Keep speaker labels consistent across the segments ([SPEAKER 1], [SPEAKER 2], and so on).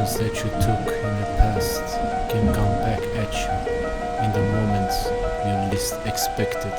[SPEAKER 1] actions that you took in the past can come back at you in the moments you least expected.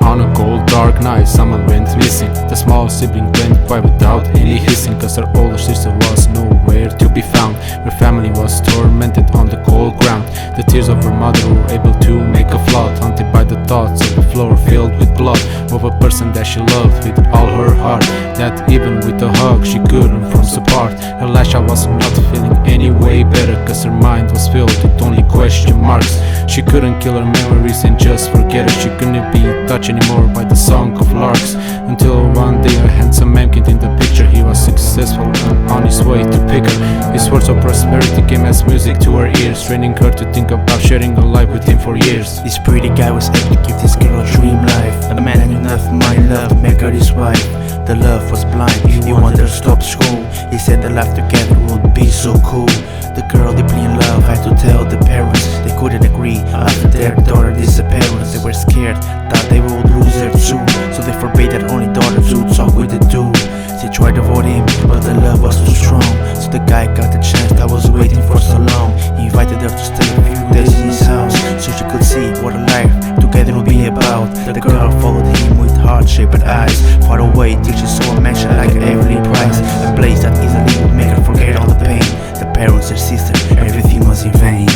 [SPEAKER 1] On a cold dark night, someone went missing. The small sibling went by without any hissing, cause her older sister was nowhere to be found. Her family was tormented on the cold ground. The tears of her mother were able to make a flood, haunted by the thoughts of the floor filled with blood of a person that she loved with all her heart, that even with a hug she couldn't from apart. Her last child was not feeling any way better, cause her mind was filled with only question marks. She couldn't kill her memories and just forget her. She couldn't be touched anymore by the song of larks, until one day a handsome man came in the picture. He was successful and on his way to pick her. His words of prosperity came as music to her ears, training her to think about sharing a life with him for years.
[SPEAKER 2] This pretty guy was able to give this girl a dream life. A man had enough money, love to make her his wife. The love was blind, he wanted her to stop school. He said the life together would be so cool. The girl deeply in love had to tell the parents. They couldn't agree after their daughter disappearance. They were scared that they would lose her too, so they forbade their only daughter to talk with the dude. She tried to avoid him, but the love was too strong, so the guy got the chance that was waiting for so long. He invited her to stay a few days in his house, so she could see what a life together would be about. The girl followed him with heart-shaped eyes, far away till she saw a mansion like a heavenly prize, a place that easily would make her forget all the pain. The parents, her sister, everything was in vain.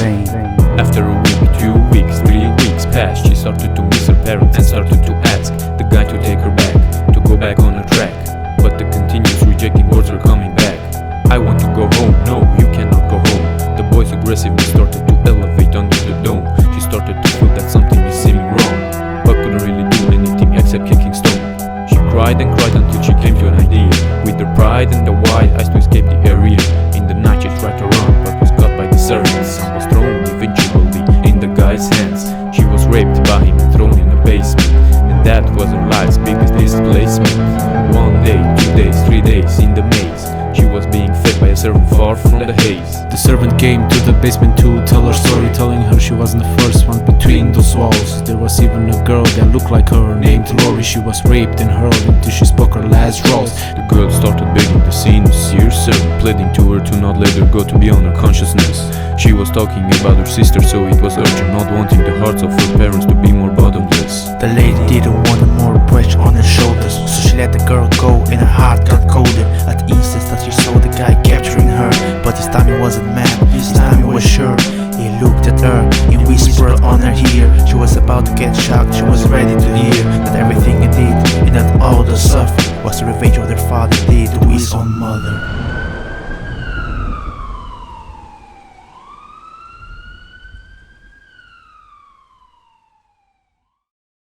[SPEAKER 3] After a week, 2 weeks, 3 weeks passed, she started to miss her parents and started to ask the guy to take her back, to go back on her track. But the continuous rejecting words were coming back. I want to go home, no, you cannot go home. The boy's aggressiveness started to elevate under the dome. She started to feel that something is seeming wrong, but couldn't really do anything except kicking stone. She cried and cried until she came to an idea. With her pride and the wide eyes to escape the area. In the night she tried to run, but was caught by the servants and was thrown eventually in the guy's hands. She was raped by him and thrown in the basement, and that was her life's biggest displacement. 1 day, 2 days, 3 days in the maze, she was being fed by a servant far from the haze.
[SPEAKER 1] The servant came to the basement to tell her story, telling her she wasn't the first one between those walls. There was even a girl that looked like her, named Lori. She was raped and hurled until she spoke her last draws.
[SPEAKER 3] The girl started begging the sincere servant, pleading to her to not let her go, to be on her consciousness. She was talking about her sister, so it was urgent, not wanting the hearts of her parents to be more bottomless.
[SPEAKER 2] The lady didn't want more pressure on her shoulders, so she let the girl go and her heart got colder. At the instant that she saw the guy capturing her, but this time he wasn't mad, this time he was sure. He looked at her and whispered on her ear. She was about to get shocked, she was ready to hear that everything he did and that all the suffering was the revenge of their father did to his own mother.